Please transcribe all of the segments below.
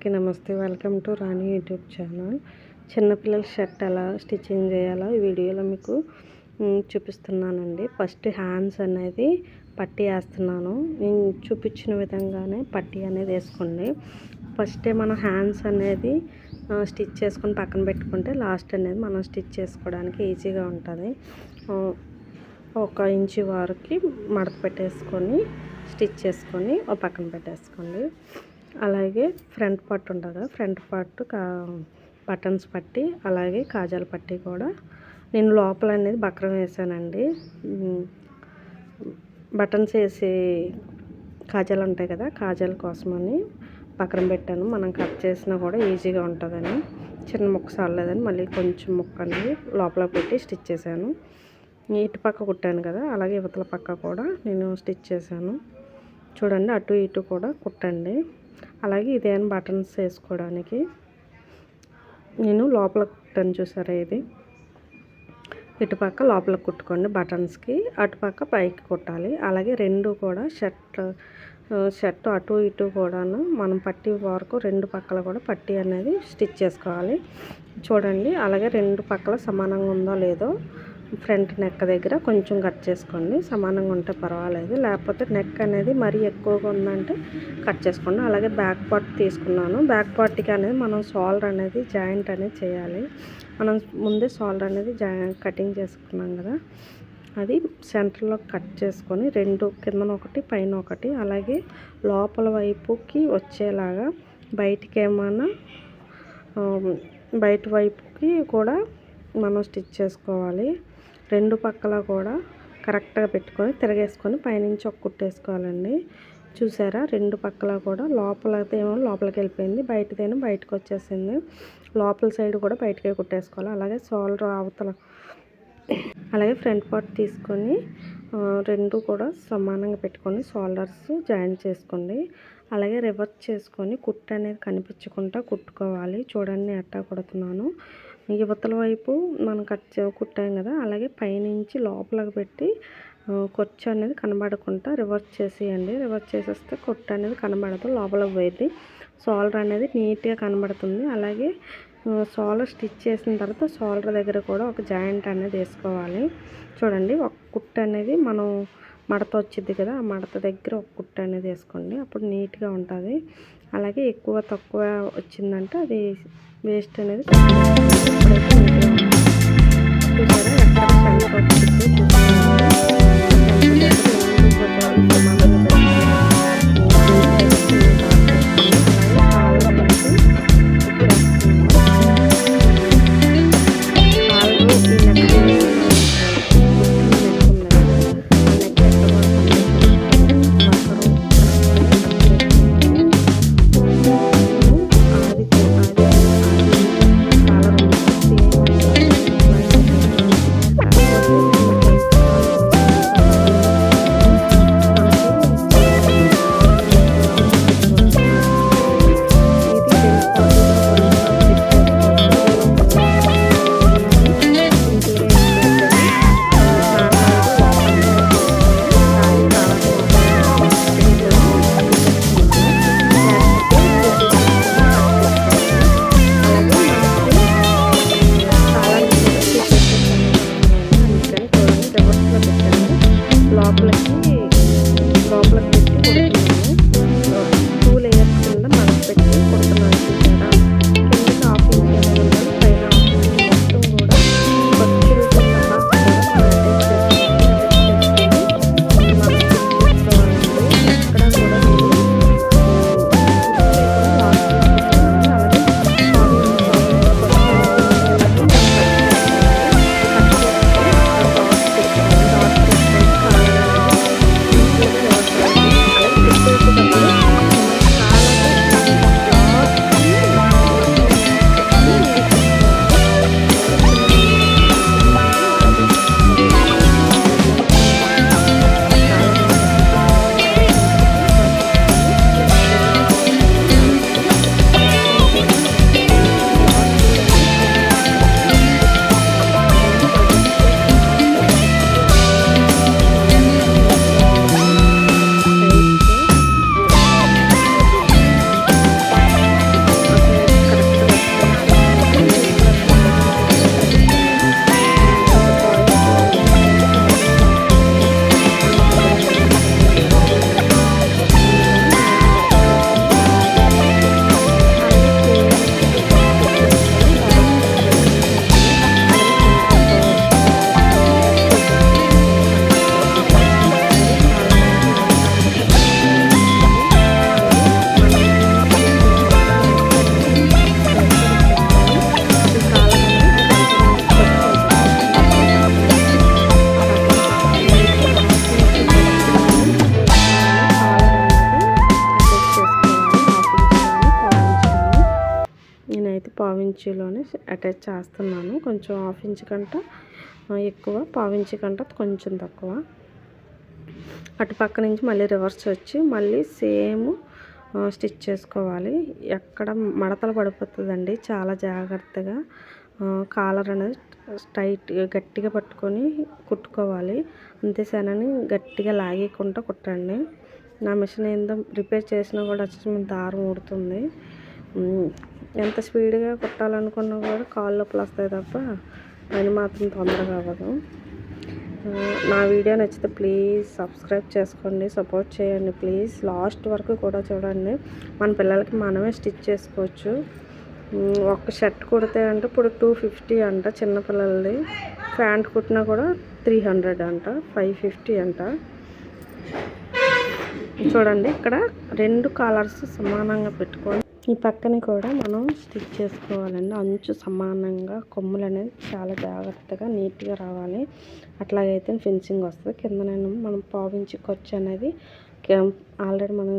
అందరికీ నమస్తే. Welcome to Rani YouTube channel. చిన్నపిల్లల షర్ట్ ఎలా స్టిచ్చింగ్ చేయాలో ఈ వీడియోలో మీకు చూపిస్తున్నానండి. ఫస్ట్ హ్యాండ్స్ అనేది పట్టీ వేస్తున్నాను. నేను చూపించిన విధంగానే పట్టీ అనేది వేసుకోండి. ఫస్టే మనం హ్యాండ్స్ అనేది స్టిచ్ చేసుకొని పక్కన పెట్టుకుంటే లాస్ట్ అనేది మనం స్టిచ్ చేసుకోవడానికి ఈజీగా ఉంటుంది. 1 ఇంచు వరకు మడత పెట్టేసుకొని స్టిచ్ చేసుకొని ఒక పక్కన పెట్టేసుకోండి. అలాగే ఫ్రంట్ పార్ట్ ఉంటుంది కదా, ఫ్రంట్ పార్ట్ బటన్స్ పట్టి అలాగే కాజాల పట్టి కూడా నేను లోపల అనేది బక్రం వేసానండి. బటన్స్ వేసి కాజాలు ఉంటాయి కదా, కాజాల కోసమని పక్కన పెట్టాను. మనం కట్ చేసినా కూడా ఈజీగా ఉంటుందని చిన్న ముక్క సాలేదని మళ్ళీ కొంచెం ముక్క అనేది లోపల పెట్టి స్టిచ్ చేశాను. ఇటు పక్క కుట్టాను కదా, అలాగే ఇవతల పక్క కూడా నేను స్టిచ్ చేశాను. చూడండి, అటు ఇటు కూడా కుట్టండి. అలాగే ఇదేం బటన్స్ వేసుకోవడానికి నేను లోపల కుట్టాను. చూసారా, ఇది ఇటుపక్క లోపల కుట్టుకోండి బటన్స్కి, అటుపక్క పైకి కుట్టాలి. అలాగే రెండు కూడా షర్ట్ అటు ఇటు కూడాను మనం పట్టీ వరకు రెండు పక్కల కూడా పట్టీ అనేది స్టిచ్ చేసుకోవాలి. చూడండి, అలాగే రెండు పక్కల సమానంగా ఉందో లేదో ఫ్రంట్ నెక్ దగ్గర కొంచెం కట్ చేసుకోండి. సమానంగా ఉంటే పర్వాలేదు, లేకపోతే నెక్ అనేది మరీ ఎక్కువగా ఉందంటే కట్ చేసుకోండి. అలాగే బ్యాక్ పార్ట్ తీసుకున్నాను. బ్యాక్ పార్ట్కి అనేది మనం షోల్డర్ అనేది జాయింట్ అనేది చేయాలి. మనం ముందే షోల్డర్ అనేది కటింగ్ చేసుకున్నాం కదా, అది సెంటర్లో కట్ చేసుకొని రెండు కిందన ఒకటి పైన ఒకటి అలాగే లోపల వైపుకి వచ్చేలాగా బయట వైపుకి కూడా మనం స్టిచ్ చేసుకోవాలి. రెండు పక్కల కూడా కరెక్ట్గా పెట్టుకొని తిరగేసుకొని పైనుంచి ఒక కుట్టేసుకోవాలండి. చూసారా, రెండు పక్కల కూడా లోపలదేమో లోపలికి వెళ్ళిపోయింది, బయటదేమో బయటకు వచ్చేసింది. లోపల సైడ్ కూడా బయటకే కుట్టేసుకోవాలి. అలాగే షోల్డర్ అవతల అలాగే ఫ్రంట్ పార్ట్ తీసుకొని రెండు కూడా సమానంగా పెట్టుకొని షోల్డర్స్ జాయిన్ చేసుకోండి. అలాగే రివర్స్ చేసుకొని కుట్టు అనేది కనిపించకుండా కుట్టుకోవాలి. చూడండి ఎట్టా కుడుతున్నాను. యువతల వైపు మనం కుట్టాం కదా, అలాగే పైనుంచి లోపలికి పెట్టి కొచ్చు అనేది కనబడకుండా రివర్స్ చేసేయండి. రివర్స్ చేసేస్తే కొట్టు అనేది కనబడదు, లోపలికి పోయింది. షోల్డర్ అనేది నీట్గా కనబడుతుంది. అలాగే షోల్డర్ స్టిచ్ చేసిన తర్వాత షోల్డర్ దగ్గర కూడా ఒక జాయింట్ అనేది వేసుకోవాలి. చూడండి, ఒక కుట్టు అనేది మనం మడత వచ్చింది కదా, ఆ మడత దగ్గర ఒక కుట్టు అనేది వేసుకోండి. అప్పుడు నీట్గా ఉంటుంది. అలాగే ఎక్కువ తక్కువ వచ్చిందంటే అది వేస్ట్ అనేది చూసారా, ఎక్కడ ఇంచులోనే అటాచ్ చేస్తున్నాను. కొంచెం 1/2 ఇంచ్ కంట ఎక్కువ, 1/4 ఇంచ్ కంట కొంచెం తక్కువ. అటు పక్క నుంచి మళ్ళీ రివర్స్ వచ్చి మళ్ళీ సేమ్ స్టిచ్ చేసుకోవాలి. ఎక్కడ మడతలు పడిపోతుందండి, చాలా జాగ్రత్తగా కాలర్ అనేది గట్టిగా పట్టుకొని కుట్టుకోవాలి. అంతేసానని గట్టిగా లాగేయకుండా కుట్టండి. నా మిషన్ ఏందో రిపేర్ చేసినా కూడా వచ్చి దారం ఊడుతుంది. ఎంత స్పీడ్గా కుట్టాలనుకున్నా కూడా కాళ్ళు నొప్పులు వస్తాయి తప్ప పని మాత్రం తొందరగా అవ్వదు. నా వీడియో నచ్చితే ప్లీజ్ సబ్స్క్రైబ్ చేసుకోండి, సపోర్ట్ చేయండి ప్లీజ్. లాస్ట్ వరకు కూడా చూడండి. మన పిల్లలకి మనమే స్టిచ్ చేసుకోవచ్చు. ఒక షర్ట్ కుడితే అంటే ఇప్పుడు 250 అంట చిన్నపిల్లలది. ప్యాంట్ కుట్టినా కూడా 300 అంట, 550 అంట. చూడండి ఇక్కడ 2 కాలర్స్ సమానంగా పెట్టుకొని ఈ పక్కన కూడా మనం స్టిచ్ చేసుకోవాలండి. అంచు సమానంగా, కొమ్ములు అనేది చాలా జాగ్రత్తగా నీట్గా రావాలి. అట్లాగైతే ఫినిషింగ్ వస్తుంది. కింద మనం 1/4 ఇంచ్ ఖర్చు అనేది ఆల్రెడీ మనం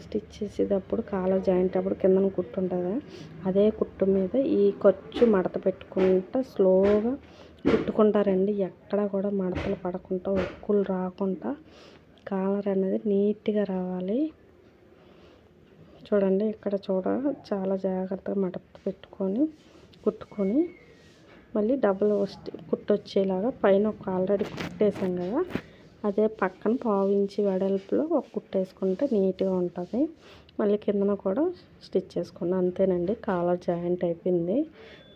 స్టిచ్ చేసేటప్పుడు కాలర్ జాయింట్ అప్పుడు కిందన కుట్టు ఉంటుంది. అదే కుట్టు మీద ఈ ఖర్చు మడత పెట్టుకుంటూ స్లోగా కుట్టుకుంటారండి. ఎక్కడ కూడా మడతలు పడకుండా, ఒక్కులు రాకుండా కాలర్ అనేది నీట్గా రావాలి. చూడండి ఇక్కడ చాలా జాగ్రత్తగా మడత పెట్టుకొని కుట్టుకొని మళ్ళీ డబుల్ కుట్టు వచ్చేలాగా పైన ఒక ఆల్రెడీ కుట్టేసాం కదా, అదే పక్కన 1/4 ఇంచ్ వెడల్పులో ఒక కుట్టేసుకుంటే నీట్గా ఉంటుంది. మళ్ళీ కిందన కూడా స్టిచ్ చేసుకోండి. అంతేనండి, కాలర్ జాయింట్ అయిపోయింది.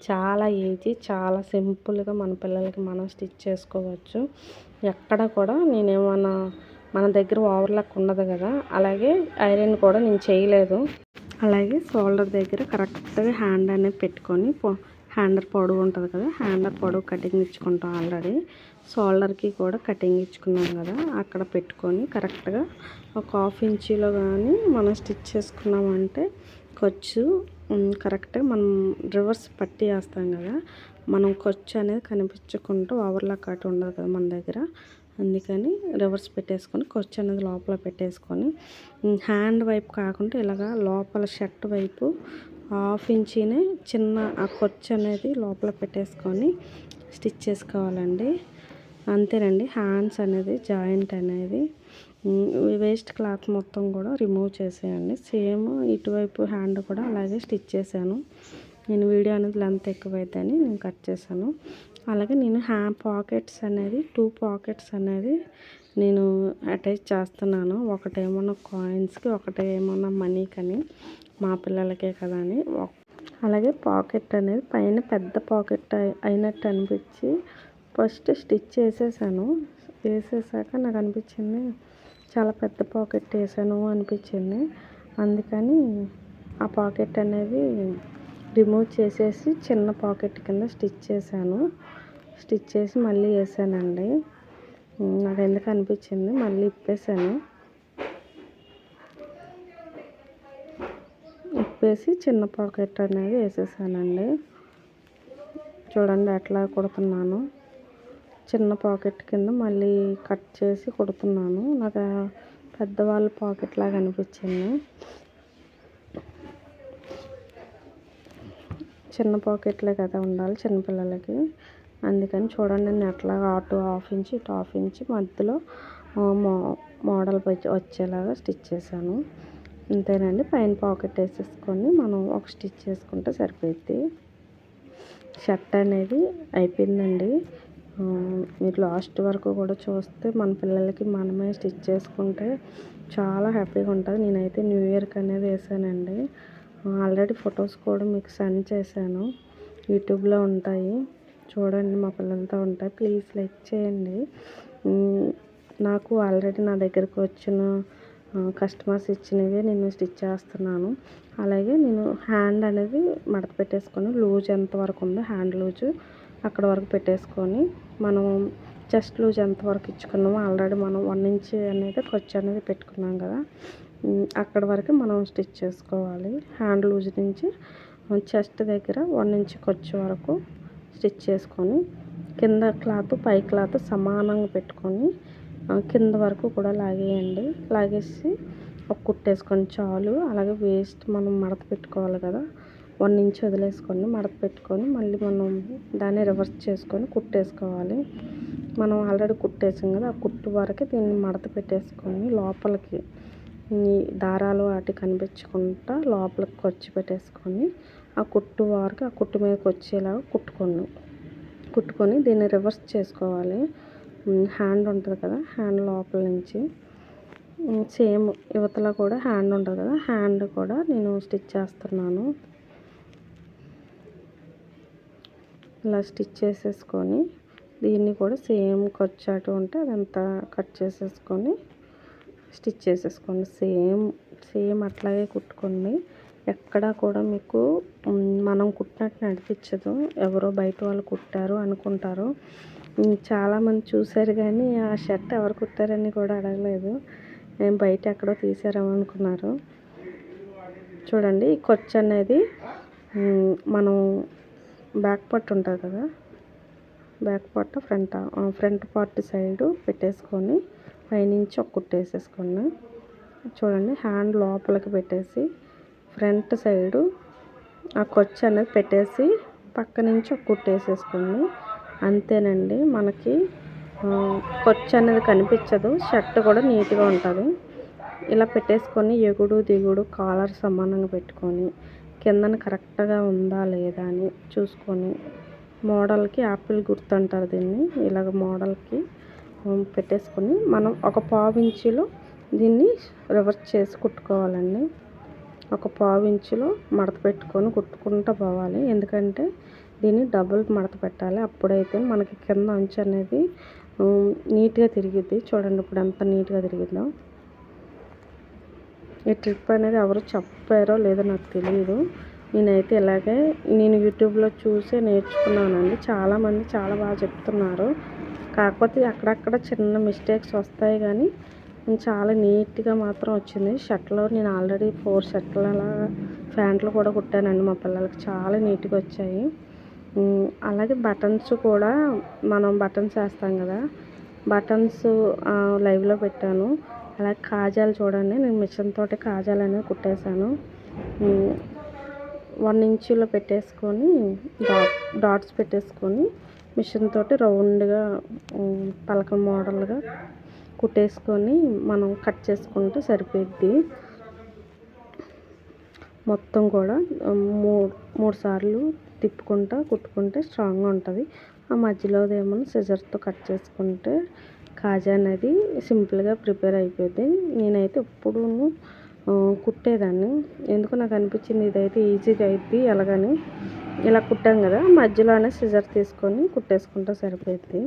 చాలా ఈజీ, చాలా సింపుల్గా మన పిల్లలకి మనం స్టిచ్ చేసుకోవచ్చు. ఎక్కడ కూడా నేనేమన్నా మన దగ్గర ఓవర్లాక్ ఉండదు కదా, అలాగే ఐరన్ కూడా నేను చేయలేదు. అలాగే షోల్డర్ దగ్గర కరెక్ట్గా హ్యాండ్ అనేది పెట్టుకొని హ్యాండర్ పొడవు ఉంటుంది కదా, హ్యాండర్ పొడవు కటింగ్ ఇచ్చుకుంటాం. ఆల్రెడీ షోల్డర్కి కూడా కటింగ్ ఇచ్చుకున్నాం కదా, అక్కడ పెట్టుకొని కరెక్ట్గా ఒక 1/2 ఇంచీలో కానీ మనం స్టిచ్ చేసుకున్నామంటే ఖర్చు కరెక్ట్గా మనం రివర్స్ పట్టి వేస్తాం కదా, మనం ఖర్చు అనేది కనిపించకుండా ఓవర్లాక్ అటు ఉండదు కదా మన దగ్గర. అందుకని రివర్స్ పెట్టేసుకొని ఖర్చు అనేది లోపల పెట్టేసుకొని హ్యాండ్ వైపు కాకుండా ఇలాగా లోపల షర్ట్ వైపు 1/2 ఇంచీనే చిన్న ఆ ఖర్చు అనేది లోపల పెట్టేసుకొని స్టిచ్ చేసుకోవాలండి. అంతేనండి, హ్యాండ్స్ అనేది జాయింట్ అనేది వేస్ట్ క్లాత్ మొత్తం కూడా రిమూవ్ చేసేయండి. సేమ్ ఇటువైపు హ్యాండ్ కూడా అలాగే స్టిచ్ చేశాను. నేను వీడియో అనేది లెంత్ ఎక్కువైందని నేను కట్ చేశాను. అలాగే నేను పాకెట్స్ అనేది 2 పాకెట్స్ అనేది నేను అటాచ్ చేస్తున్నాను. ఒకటేమన్నా కాయిన్స్కి, ఒకటేమన్నా మనీకని, మా పిల్లలకే కదా అని. అలాగే పాకెట్ అనేది పైన పెద్ద పాకెట్ అయినట్టు అనిపించి ఫస్ట్ స్టిచ్ చేసేసాను. వేసేసాక నాకు అనిపించింది చాలా పెద్ద పాకెట్ వేసాను అనిపించింది. అందుకని ఆ పాకెట్ అనేది రిమూవ్ చేసేసి చిన్న పాకెట్ కింద స్టిచ్ చేశాను. స్టిచ్ చేసి మళ్ళీ వేసానండి. నాకు ఎందుకు అనిపించింది మళ్ళీ ఇప్పేసాను. ఇప్పేసి చిన్న పాకెట్ అనేది వేసేసానండి. చూడండి ఎట్లా కుడుతున్నాను. చిన్న పాకెట్ కింద మళ్ళీ కట్ చేసి కుడుతున్నాను. నాకు పెద్దవాళ్ళ పాకెట్ లాగా అనిపించింది. చిన్న పాకెట్లే కదా ఉండాలి చిన్నపిల్లలకి, అందుకని చూడండి నేను ఎట్లాగా అటు 1/2 ఇంచ్ ఇటు 1/2 ఇంచ్ మధ్యలో మోడల్ వచ్చేలాగా స్టిచ్ చేశాను. అంతేనండి, పైన పాకెట్ వేసేసుకొని మనం ఒక స్టిచ్ చేసుకుంటే సరిపోద్ది. షర్ట్ అనేది అయిపోయిందండి. మీరు లాస్ట్ వరకు కూడా చూస్తే మన పిల్లలకి మనమే స్టిచ్ చేసుకుంటే చాలా హ్యాపీగా ఉంటుంది. నేనైతే న్యూ ఇయర్కి అనేది వేసానండి. ఆల్రెడీ ఫొటోస్ కూడా మీకు సెండ్ చేశాను, యూట్యూబ్లో ఉంటాయి చూడండి, మా పిల్లలతో ఉంటాయి. ప్లీజ్ లైక్ చేయండి. నాకు ఆల్రెడీ నా దగ్గరకు వచ్చిన కస్టమర్స్ ఇచ్చినవి నేను స్టిచ్ చేస్తున్నాను. అలాగే నేను హ్యాండ్ అనేది మడత పెట్టేసుకొని లూజ్ ఎంతవరకు ఉందో హ్యాండ్ లూజు అక్కడ వరకు పెట్టేసుకొని మనం చెస్ట్ లూజ్ ఎంతవరకు ఇచ్చుకున్నామో ఆల్రెడీ మనం 1 ఇంచ్ అనేది ఖర్చు అనేది పెట్టుకున్నాం కదా, అక్కడ వరకు మనం స్టిచ్ చేసుకోవాలి. హ్యాండ్ లూజ్ నుంచి చెస్ట్ దగ్గర 1 ఇంచ్ ఖర్చు వరకు స్టిచ్ చేసుకొని కింద క్లాత్ పై క్లాత్ సమానంగా పెట్టుకొని కింద వరకు కూడా లాగేయండి. లాగేసి ఒక కుట్టేసుకొని చాలు. అలాగే వేస్ట్ మనం మడత పెట్టుకోవాలి కదా, 1 ఇంచ్ వదిలేసుకొని మడత పెట్టుకొని మళ్ళీ మనం దాన్ని రివర్స్ చేసుకొని కుట్టేసుకోవాలి. మనం ఆల్రెడీ కుట్టేసాం కదా, ఆ కుట్టు వరకు దీన్ని మడత పెట్టేసుకొని లోపలికి ఈ దారాలు వాటి కనిపించకుండా లోపలికి ఖర్చు పెట్టేసుకొని ఆ కుట్టు వరకు ఆ కుట్టు మీదకి వచ్చేలాగా కుట్టుకొని దీన్ని రివర్స్ చేసుకోవాలి. హ్యాండ్ ఉంటుంది కదా, హ్యాండ్ లోపల నుంచి సేమ్ యువతల కూడా హ్యాండ్ ఉంటుంది కదా, హ్యాండ్ కూడా నేను స్టిచ్ చేస్తున్నాను. ఇలా స్టిచ్ చేసేసుకొని దీన్ని కూడా సేమ్ ఖర్చు అటు ఉంటే అదంతా కట్ చేసేసుకొని స్టిచ్ చేసేసుకోండి. సేమ్ అట్లాగే కుట్టుకోండి. ఎక్కడా కూడా మీకు మనం కుట్టినట్టు అనిపించదు. ఎవరో బయట వాళ్ళు కుట్టారు అనుకుంటారు. చాలామంది చూశారు కానీ ఆ షర్ట్ ఎవరు కుట్టారని కూడా అడగలేదు. నేను బయట ఎక్కడో తీసారేమో అనుకున్నారు. చూడండి, ఈ ఖర్చు అనేది మనం బ్యాక్ పార్ట్ ఉంటుంది కదా, back part front part side పెట్టేసుకొని పైనుంచి ఒక కుట్టేసేసుకోండి. చూడండి, హ్యాండ్ లోపలికి పెట్టేసి ఫ్రంట్ సైడు ఆ ఖర్చు అనేది పెట్టేసి పక్క నుంచి ఒక కుట్టేసేసుకోండి. అంతేనండి, మనకి ఖర్చు అనేది కనిపించదు, షర్ట్ కూడా నీట్గా ఉంటుంది. ఇలా పెట్టేసుకొని ఎగుడు దిగుడు కాలర్ సమానంగా పెట్టుకొని కిందన కరెక్ట్గా ఉందా లేదా అని చూసుకొని మోడల్కి యాపిల్ గుర్తు అంటారు దీన్ని, ఇలాగ మోడల్కి పెట్టేసుకొని మనం ఒక 1/2 ఇంచులో దీన్ని రివర్స్ చేసి కుట్టుకోవాలండి. ఒక 1/2 ఇంచులో మడత పెట్టుకొని కుట్టుకుంటూ పోవాలి. ఎందుకంటే దీన్ని డబుల్ మడత పెట్టాలి, అప్పుడైతే మనకి కింద అంచు అనేది నీట్గా తిరిగిద్ది. చూడండి ఇప్పుడు ఎంత నీట్గా తిరిగిందో. ఈ ట్రిప్ అనేది ఎవరు చెప్పారో లేదో నాకు తెలియదు. నేనైతే ఇలాగే నేను యూట్యూబ్లో చూసే నేర్చుకున్నానండి. చాలామంది చాలా బాగా చెప్తున్నారు. కాకపోతే అక్కడక్కడ చిన్న మిస్టేక్స్ వస్తాయి కానీ చాలా నీట్గా మాత్రం వచ్చింది. షర్ట్లో నేను ఆల్రెడీ 4 షర్ట్లు అలా ప్యాంట్లు కూడా కుట్టానండి మా పిల్లలకి, చాలా నీట్గా వచ్చాయి. అలాగే బటన్స్ కూడా మనం బటన్స్ వేస్తాం కదా, బటన్స్ లైవ్లో పెట్టాను. అలాగే కాజాలు చూడండి, నేను మిషన్ తోటి కాజాలు అనేవి కుట్టేశాను. 1 ఇంచులో పెట్టేసుకొని డాట్స్ పెట్టేసుకొని మిషన్ తోటి రౌండ్గా పలక మోడల్గా కుట్టేసుకొని మనం కట్ చేసుకుంటే సరిపోద్ది. మొత్తం కూడా 3 సార్లు తిప్పుకుంటా కుట్టుకుంటే స్ట్రాంగ్గా ఉంటుంది. ఆ మధ్యలోదేమో సిజర్తో కట్ చేసుకుంటే కాజా అనేది సింపుల్గా ప్రిపేర్ అయిపోద్ది. నేనైతే ఎప్పుడూ కుట్టేదాన్ని, ఎందుకు నాకు అనిపించింది ఇదైతే ఈజీగా అయిద్ది ఎలాగని ఇలా కుట్టాం కదా, మధ్యలోనే సిజర్ తీసుకొని కుట్టేసుకుంటే సరిపోద్ది.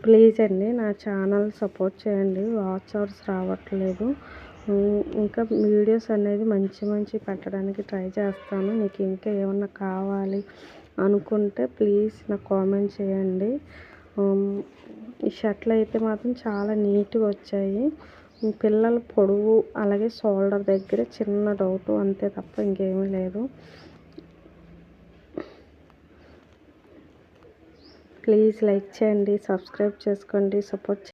ప్లీజ్ అండి నా ఛానల్ సపోర్ట్ చేయండి, వాచ్ అవర్స్ రావట్లేదు. ఇంకా వీడియోస్ అనేది మంచి పెట్టడానికి ట్రై చేస్తాను. మీకు ఇంకా ఏమన్నా కావాలి అనుకుంటే ప్లీజ్ నాకు కామెంట్ చేయండి. ఈ షర్ట్లు అయితే మాత్రం చాలా నీట్గా వచ్చాయి. పిల్లల పొడవు అలాగే షోల్డర్ దగ్గర చిన్న డౌట్ అంతే తప్ప ఇంకేమీ లేదు. ప్లీజ్ లైక్ చేయండి, సబ్స్క్రైబ్ చేసుకోండి, సపోర్ట్